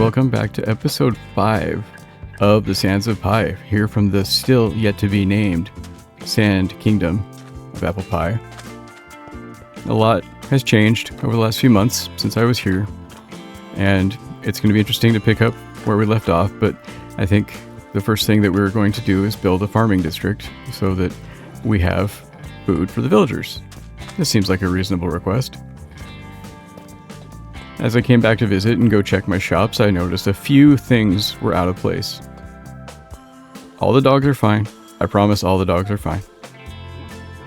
welcome back to episode 5 of the Sands of Pie, here from the still yet to be named Sand Kingdom of Apple Pie. A lot has changed over the last few months since I was here, and it's going to be interesting to pick up where we left off, but I think the first thing that we're going to do is build a farming district so that we have food for the villagers. This seems like a reasonable request. As I came back to visit and go check my shops, I noticed a few things were out of place. All the dogs are fine. I promise all the dogs are fine.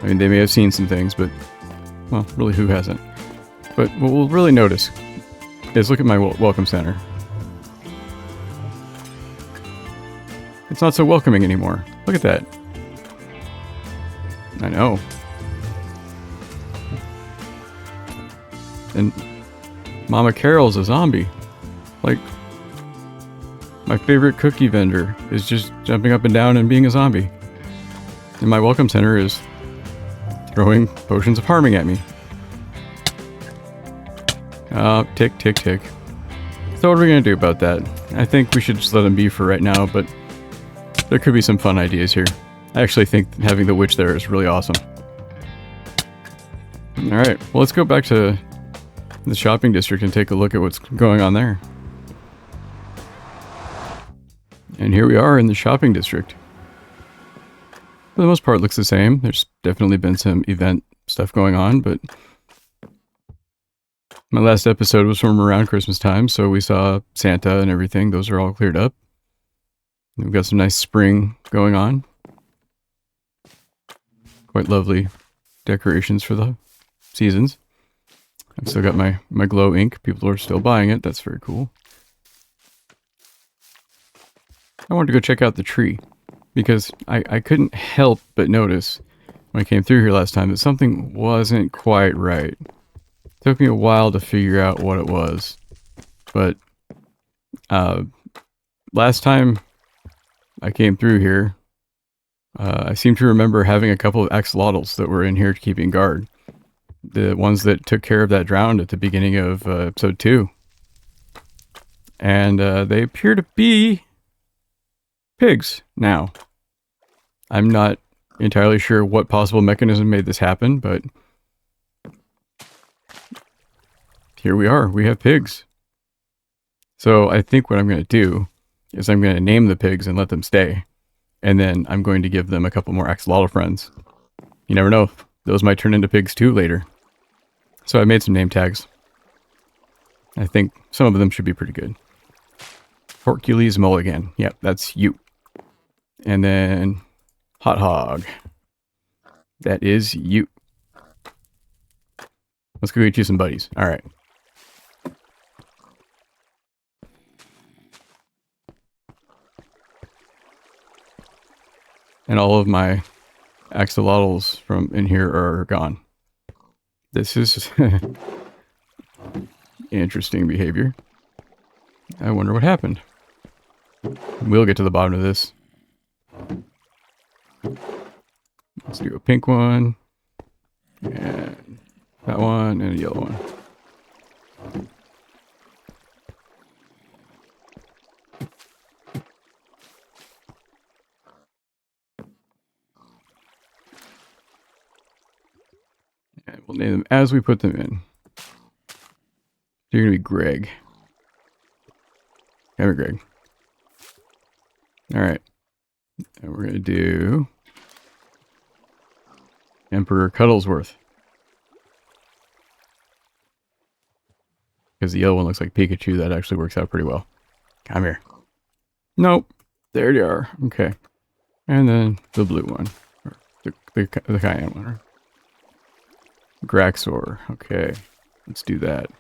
I mean, they may have seen some things, but, well, really, who hasn't? But what we'll really notice is look at my welcome center. It's not so welcoming anymore. Look at that. I know. And Mama Carol's a zombie. Like, my favorite cookie vendor is just jumping up and down and being a zombie. And my welcome center is throwing potions of harming at me. Tick, tick, tick. So what are we going to do about that? I think we should just let them be for right now, but there could be some fun ideas here. I actually think having the witch there is really awesome. Alright, well, let's go back to the shopping district and take a look at what's going on there. And here we are in the shopping district. For the most part, it looks the same. There's definitely been some event stuff going on, but my last episode was from around Christmas time, so we saw Santa and everything. Those are all cleared up. We've got some nice spring going on. Quite lovely decorations for the seasons. I've still got my glow ink. People are still buying it. That's very cool. I wanted to go check out the tree because I couldn't help but notice when I came through here last time that something wasn't quite right. It took me a while to figure out what it was. But last time I came through here, I seem to remember having a couple of axolotls that were in here keeping guard. The ones that took care of that drowned at the beginning of episode 2. And they appear to be pigs now. I'm not entirely sure what possible mechanism made this happen, but here we are. We have pigs. So I think what I'm going to do is I'm going to name the pigs and let them stay. And then I'm going to give them a couple more axolotl friends. You never know. Those might turn into pigs too later. So I made some name tags. I think some of them should be pretty good. Hercules Mulligan. Yep, that's you. And then Hot Hog. That is you. Let's go get you some buddies. All right. And all of my axolotls from in here are gone. This is interesting behavior. I wonder what happened. We'll get to the bottom of this. Let's do a pink one. And that one and a yellow one. And we'll name them as we put them in. You're going to be Greg. Come here, Greg. Alright. And we're going to do Emperor Cuddlesworth. Because the yellow one looks like Pikachu. That actually works out pretty well. Come here. Nope. There you are. Okay. And then the blue one. Or the cayenne one. Graxor. Okay. Let's do that.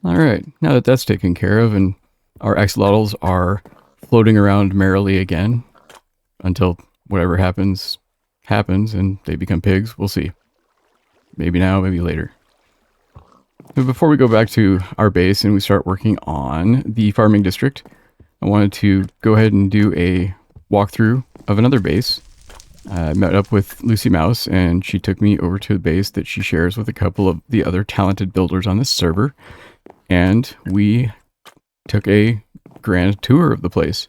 Alright. Now that that's taken care of and our axolotls are floating around merrily again until whatever happens and they become pigs. We'll see. Maybe now, maybe later. But before we go back to our base and we start working on the farming district, I wanted to go ahead and do a walkthrough of another base. I met up with Lucy Mouse and she took me over to a base that she shares with a couple of the other talented builders on this server. and we took a grand tour of the place.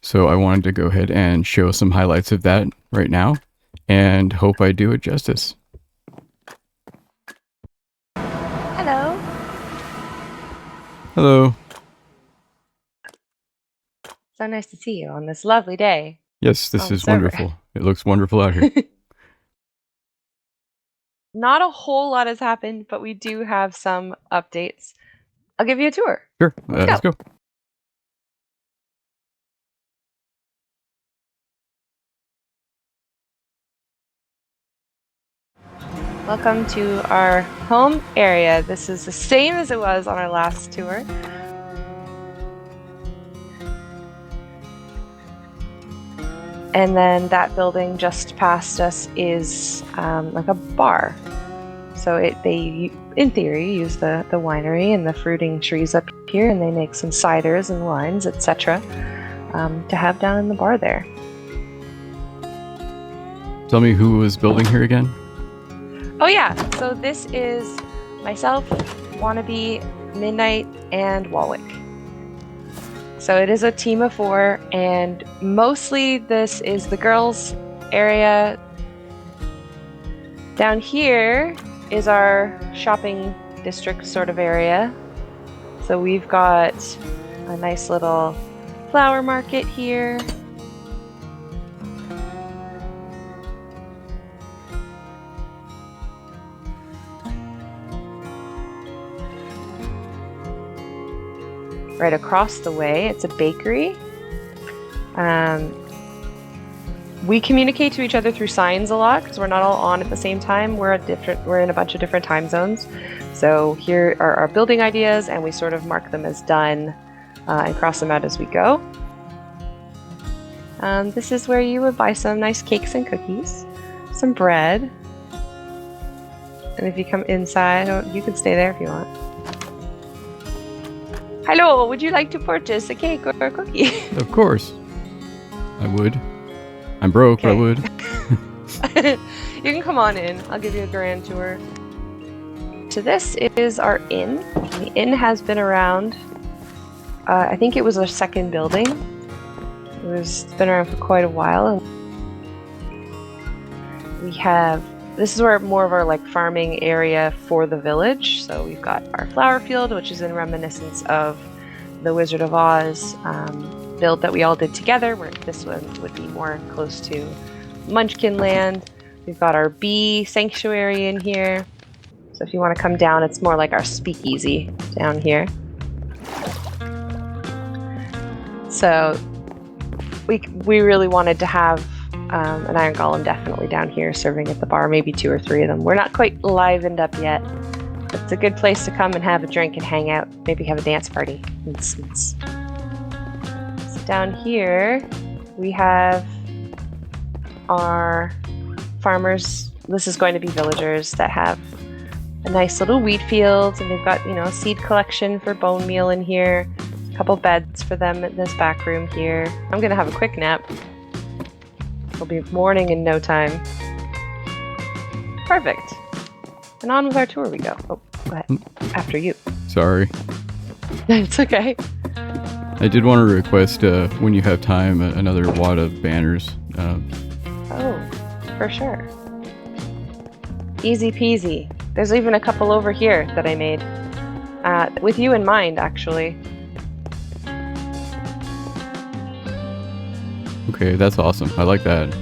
So I wanted to go ahead and show some highlights of that right now, and hope I do it justice. Hello. Hello. So nice to see you on this lovely day. Yes, this is wonderful. It looks wonderful out here. Not a whole lot has happened, but we do have some updates. I'll give you a tour. Sure, let's go. Welcome to our home area. This is the same as it was on our last tour. And then that building just past us is like a bar. So they, in theory, use the winery and the fruiting trees up here, and they make some ciders and wines, etc. To have down in the bar there. Tell me who was building here again? Oh yeah, so this is myself, Wannabe, Midnight, and Walwick. So it is a team of 4, and mostly this is the girls' area. Down here is our shopping district sort of area. So we've got a nice little flower market here. Right across the way, it's a bakery. We communicate to each other through signs a lot because we're not all on at the same time. We're in a bunch of different time zones. So here are our building ideas, and we sort of mark them as done and cross them out as we go. This is where you would buy some nice cakes and cookies, some bread, and if you come inside, you can stay there if you want. Hello, would you like to purchase a cake or a cookie? Of course. I would. I'm broke, okay. But I would. You can come on in. I'll give you a grand tour. So this is our inn. The inn has been around. I think it was our second building. It's been around for quite a while. This is where more of our like farming area for the village. So we've got our flower field, which is in reminiscence of the Wizard of Oz build that we all did together, where this one would be more close to Munchkin land. We've got our bee sanctuary in here. So if you want to come down, it's more like our speakeasy down here. So we really wanted to have an iron golem definitely down here serving at the bar, maybe 2 or 3 of them. We're not quite livened up yet, but it's a good place to come and have a drink and hang out, maybe have a dance party. So down here we have our farmers. This is going to be villagers that have a nice little wheat field, and they've got, you know, a seed collection for bone meal in here, a couple beds for them in this back room here. I'm gonna have a quick nap. It'll be morning in no time. Perfect. And on with our tour we go. Oh, go ahead. After you. Sorry. It's okay. I did want to request, when you have time, another wad of banners. Oh, for sure. Easy peasy. There's even a couple over here that I made. With you in mind, actually. Okay, that's awesome. I like that.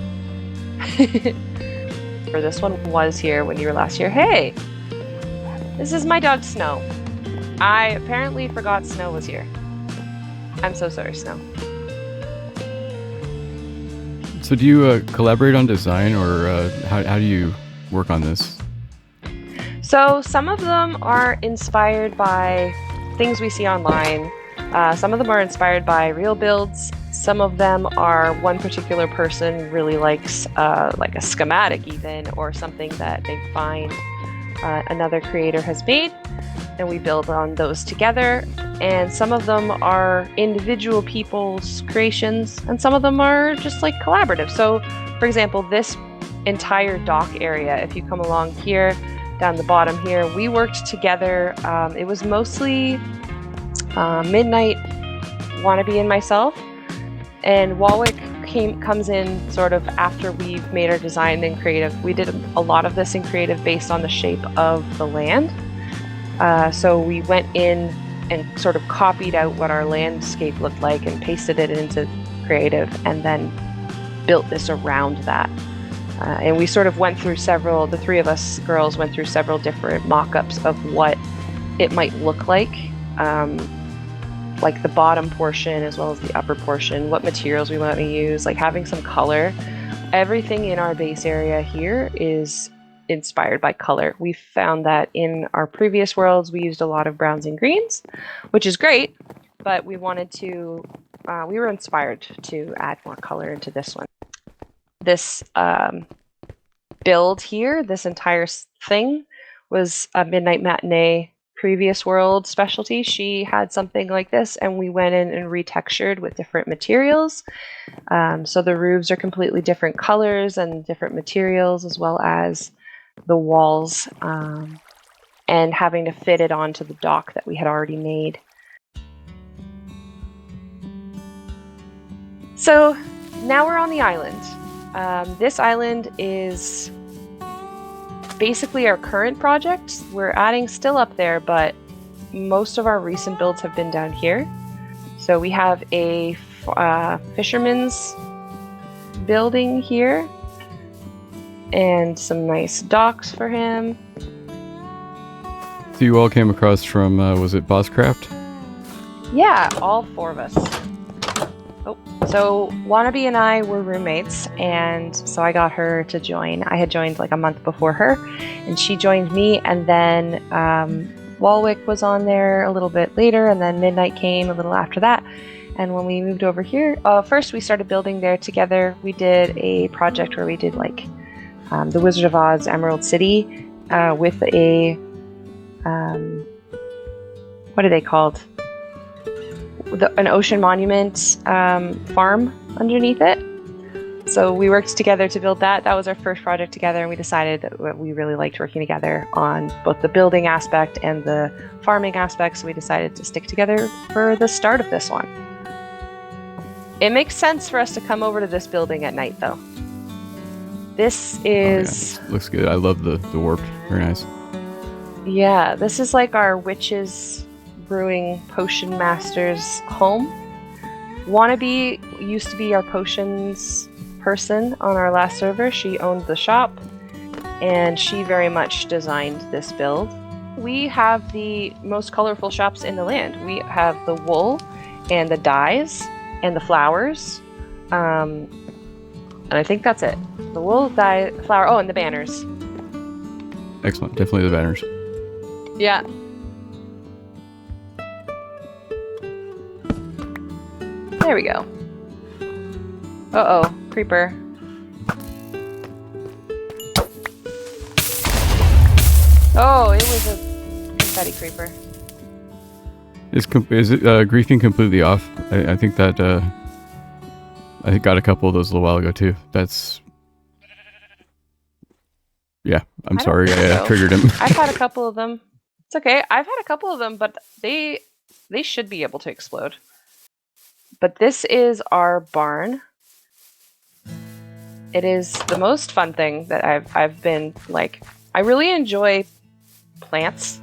For this one was here when you were last here. Hey! This is my dog, Snow. I apparently forgot Snow was here. I'm so sorry, Snow. So do you collaborate on design, or how do you work on this? So some of them are inspired by things we see online. Some of them are inspired by real builds. Some of them are one particular person really likes like a schematic even, or something that they find another creator has made, and we build on those together. And some of them are individual people's creations, and some of them are just like collaborative. So for example, this entire dock area, if you come along here, down the bottom here. We worked together. It was mostly Midnight, Wannabe, and myself. And Walwick comes in sort of after we've made our design in creative. We did a lot of this in creative based on the shape of the land. So we went in and sort of copied out what our landscape looked like and pasted it into creative, and then built this around that. And we sort of went through the three of us girls went through several different mock-ups of what it might look like the bottom portion as well as the upper portion, what materials we want to use, like having some color. Everything in our base area here is inspired by color. We found that in our previous worlds we used a lot of browns and greens, which is great, but we wanted to, we were inspired to add more color into this one. This build here, this entire thing, was a Midnight Matinee previous world specialty. She had something like this, and we went in and retextured with different materials. So the roofs are completely different colors and different materials, as well as the walls, and having to fit it onto the dock that we had already made. So now we're on the island. This island is basically our current project. We're adding still up there, but most of our recent builds have been down here. So we have a fisherman's building here and some nice docks for him. So you all came across from, was it CozyCraft? Yeah, all four of us. Oh, so Wannabe and I were roommates, and so I got her to join. I had joined like a month before her, and she joined me, and then Walwick was on there a little bit later, and then Midnight came a little after that. And when we moved over here, first we started building there together. We did a project where we did like the Wizard of Oz Emerald City with a, what are they called? An ocean monument farm underneath it. So we worked together to build that. That was our first project together, and we decided that we really liked working together on both the building aspect and the farming aspect, so we decided to stick together for the start of this one. It makes sense for us to come over to this building at night, though. This is... Oh, yeah. Looks good. I love the warp. Very nice. Yeah, this is like our witches brewing potion master's home. Wannabe used to be our potions person on our last server. She owned the shop, and she very much designed this build. We have the most colorful shops in the land. We have the wool and the dyes and the flowers, and I think that's it. The wool, dye, flower, oh, and the banners. Excellent. Definitely the banners. Yeah. There we go. Uh-oh, creeper. Oh, it was a confetti creeper. Is it griefing completely off? I think that I got a couple of those a little while ago too. That's... Yeah, I'm sorry I triggered him. I've had a couple of them. It's okay. I've had a couple of them, but they should be able to explode. But this is our barn. It is the most fun thing that I've been like. I really enjoy plants,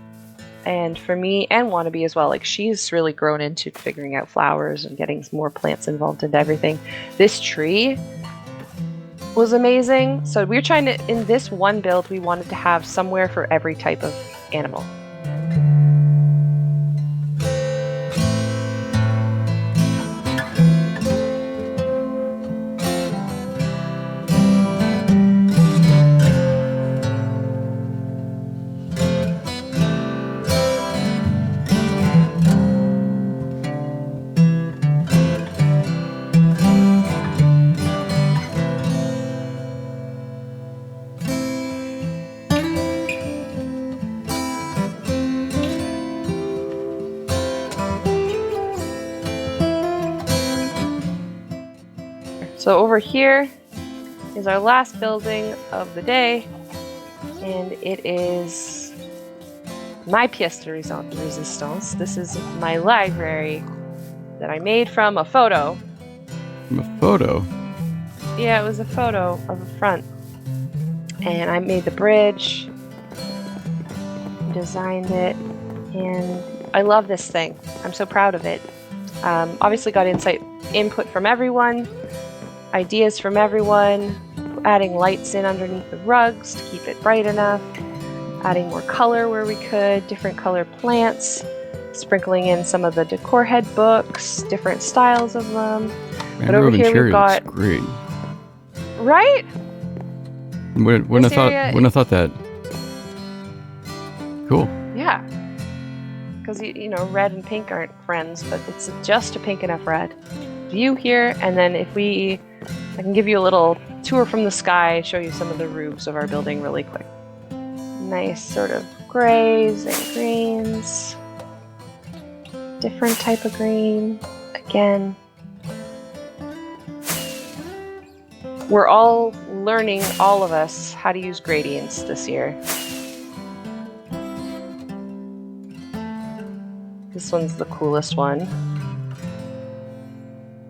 and for me and Wannabe as well. Like, she's really grown into figuring out flowers and getting more plants involved into everything. This tree was amazing. So we were trying to, in this one build, we wanted to have somewhere for every type of animal. So over here is our last building of the day. and it is my pièce de résistance. This is my library that I made from a photo. From a photo? Yeah, it was a photo of a front. And I made the bridge, designed it, and I love this thing. I'm so proud of it. Obviously got input from everyone, ideas from everyone, adding lights in underneath the rugs to keep it bright enough, adding more color where we could, different color plants, sprinkling in some of the decor head books, different styles of them. Man, but over here we've got... great. Right? Wouldn't have thought that. Cool. Yeah. Because, you know, red and pink aren't friends, but it's just a pink enough red. View here, and then I can give you a little tour from the sky, show you some of the roofs of our building really quick. Nice sort of grays and greens. Different type of green. Again. We're all learning, all of us, how to use gradients this year. This one's the coolest one.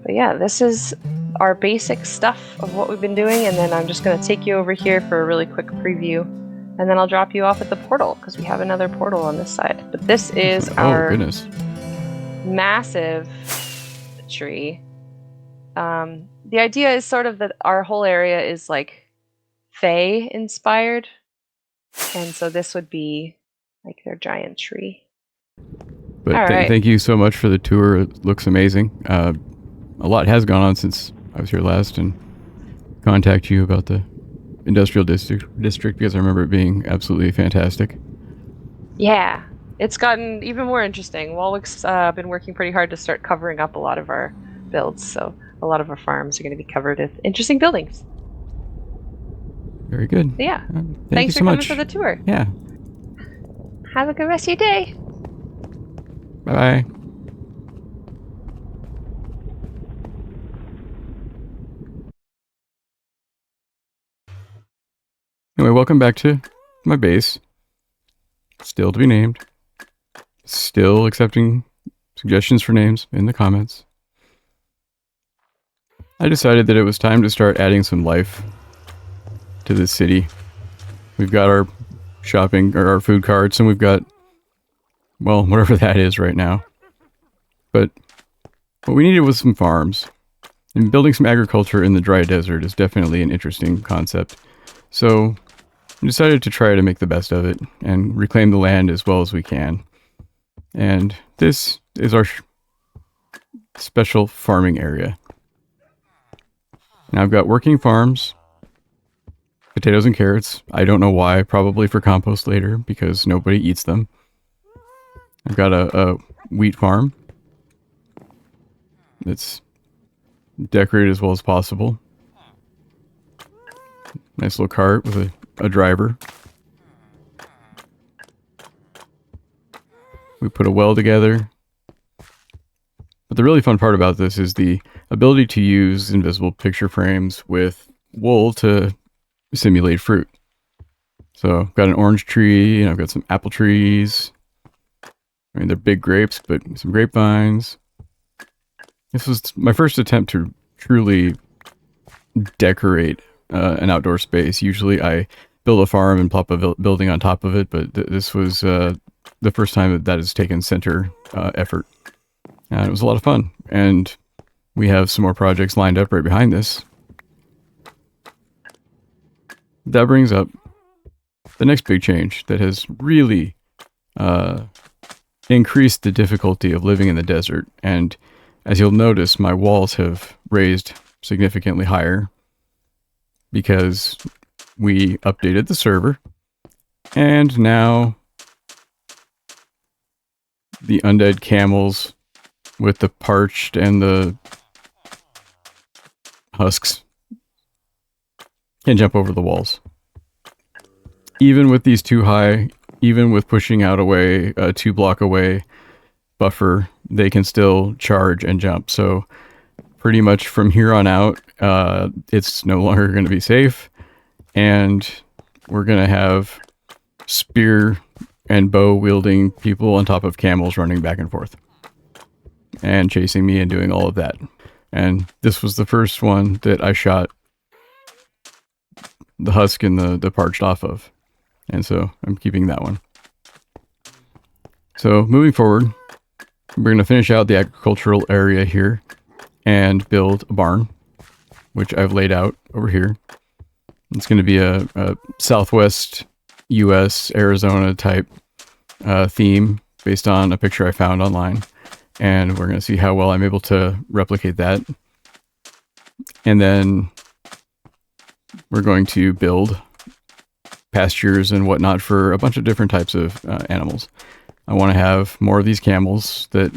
But yeah, this is our basic stuff of what we've been doing, and then I'm just going to take you over here for a really quick preview, and then I'll drop you off at the portal, because we have another portal on this side. But this is our massive tree. The idea is sort of that our whole area is like Fae inspired, and so this would be like their giant tree. But thank you so much for the tour. It looks amazing. A lot has gone on since I was here last, and contact you about the industrial district because I remember it being absolutely fantastic. Yeah, it's gotten even more interesting. Walwick's been working pretty hard to start covering up a lot of our builds, so a lot of our farms are going to be covered with interesting buildings. Very good. But yeah, thanks for coming for the tour. Yeah. Have a good rest of your day. Bye-bye. Anyway, welcome back to my base. Still to be named. Still accepting suggestions for names in the comments. I decided that it was time to start adding some life to this city. We've got our shopping, or our food carts, and we've got, well, whatever that is right now. But what we needed was some farms. And building some agriculture in the dry desert is definitely an interesting concept. So I decided to try to make the best of it and reclaim the land as well as we can. And this is our special farming area. Now I've got working farms, potatoes and carrots. I don't know why, probably for compost later because nobody eats them. I've got a wheat farm that's decorated as well as possible. Nice little cart with a driver. We put a well together. But the really fun part about this is the ability to use invisible picture frames with wool to simulate fruit. So I've got an orange tree, and I've got some apple trees. I mean, they're big grapes, but some grapevines. This was my first attempt to truly decorate an outdoor space. Usually I build a farm and plop a building on top of it, but this was the first time that has taken center effort. And it was a lot of fun. And we have some more projects lined up right behind this. That brings up the next big change that has really increased the difficulty of living in the desert. And as you'll notice, my walls have raised significantly higher because we updated the server. And now the undead camels with the parched and the husks can jump over the walls. Even with these too high, even with pushing out away a 2-block away buffer, they can still charge and jump. So pretty much from here on out, it's no longer going to be safe. And we're going to have spear and bow wielding people on top of camels running back and forth and chasing me and doing all of that. And this was the first one that I shot the husk and the parched off of. And so I'm keeping that one. So moving forward, we're going to finish out the agricultural area here and build a barn, which I've laid out over here. It's going to be a Southwest US, Arizona type theme based on a picture I found online. And we're going to see how well I'm able to replicate that. And then we're going to build pastures and whatnot for a bunch of different types of animals. I want to have more of these camels that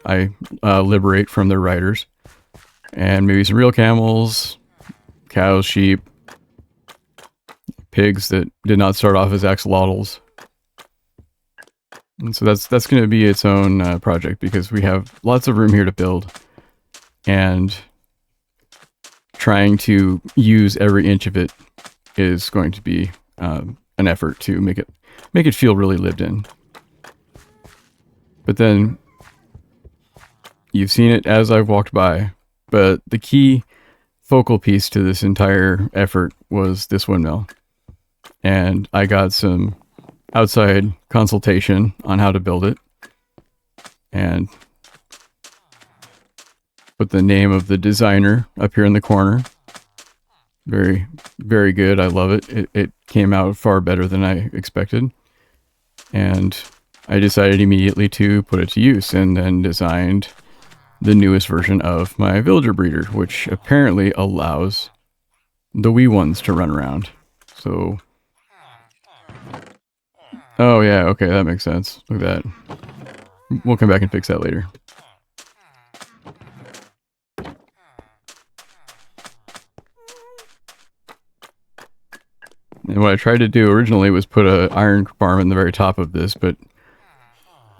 I liberate from their riders. And maybe some real camels, cows, sheep, pigs that did not start off as axolotls. And so that's going to be its own project because we have lots of room here to build. And trying to use every inch of it is going to be an effort to make it feel really lived in. But then you've seen it as I've walked by, but the key focal piece to this entire effort was this windmill. And I got some outside consultation on how to build it and put the name of the designer up here in the corner. Very, very good. I love it. It came out far better than I expected. And I decided immediately to put it to use and then designed the newest version of my villager breeder, which apparently allows the wee ones to run around. So, oh yeah, okay, that makes sense. Look at that. We'll come back and fix that later. And what I tried to do originally was put an iron farm in the very top of this, but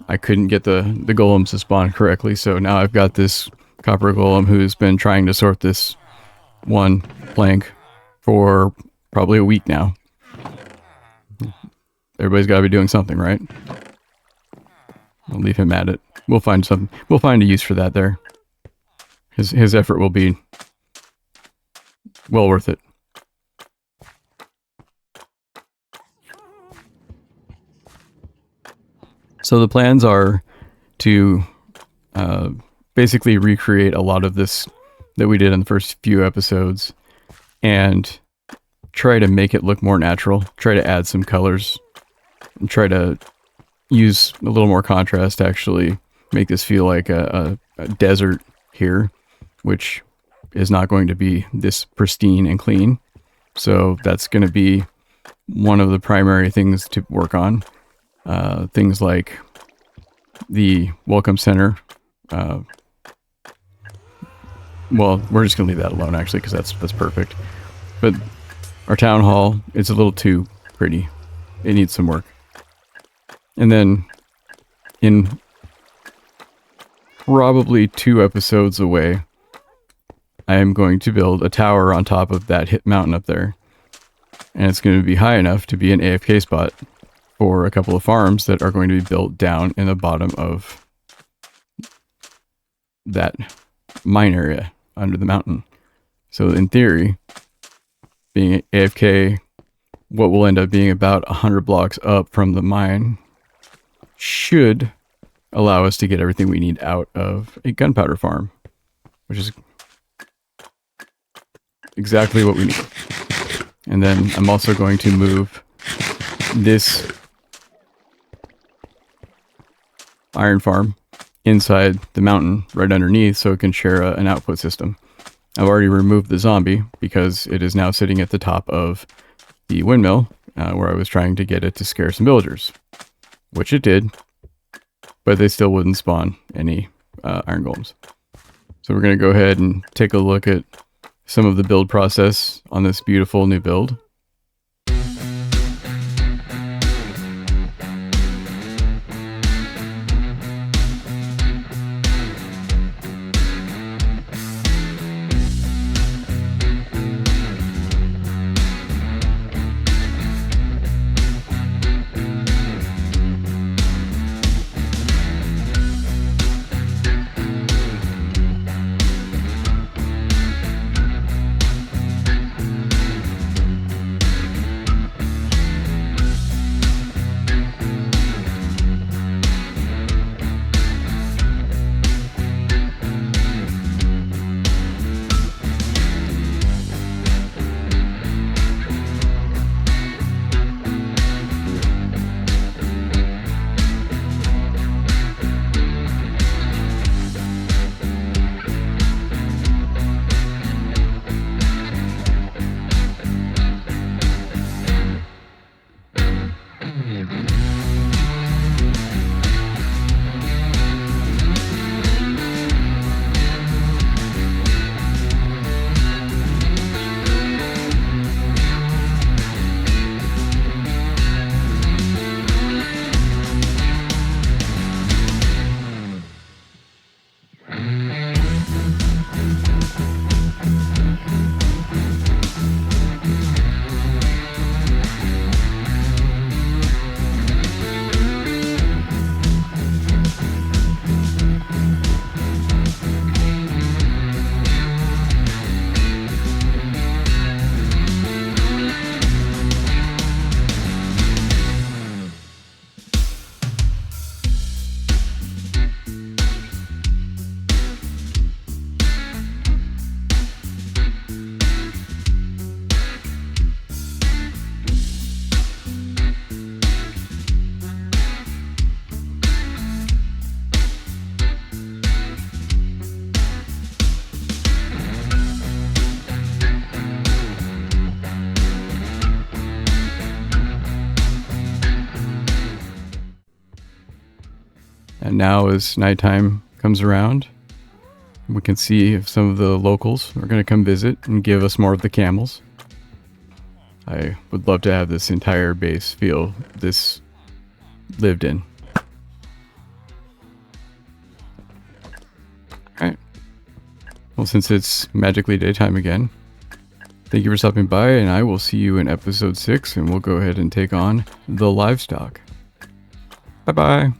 I couldn't get the golems to spawn correctly, so now I've got this copper golem who's been trying to sort this one plank for probably a week now. Everybody's got to be doing something, right? I'll leave him at it. We'll find something. We'll find a use for that there. His effort will be well worth it. So the plans are to basically recreate a lot of this that we did in the first few episodes and try to make it look more natural, try to add some colors, and try to use a little more contrast to actually make this feel like a desert here, which is not going to be this pristine and clean. So that's going to be one of the primary things to work on. Things like the welcome center. Well, we're just gonna leave that alone actually, because that's perfect. But our town hall, it's a little too pretty. It needs some work. And then in probably 2 episodes away, I am going to build a tower on top of that hip mountain up there. And it's going to be high enough to be an AFK spot for a couple of farms that are going to be built down in the bottom of that mine area under the mountain. So in theory, being AFK, what will end up being about 100 blocks up from the mine should allow us to get everything we need out of a gunpowder farm, which is exactly what we need. And then I'm also going to move this iron farm inside the mountain right underneath so it can share an output system. I've already removed the zombie because it is now sitting at the top of the windmill where I was trying to get it to scare some villagers, which it did, but they still wouldn't spawn any iron golems. So we're going to go ahead and take a look at some of the build process on this beautiful new build. And now as nighttime comes around, we can see if some of the locals are going to come visit and give us more of the camels. I would love to have this entire base feel this lived in. Alright. Well, since it's magically daytime again, thank you for stopping by, and I will see you in episode 6, and we'll go ahead and take on the livestock. Bye-bye.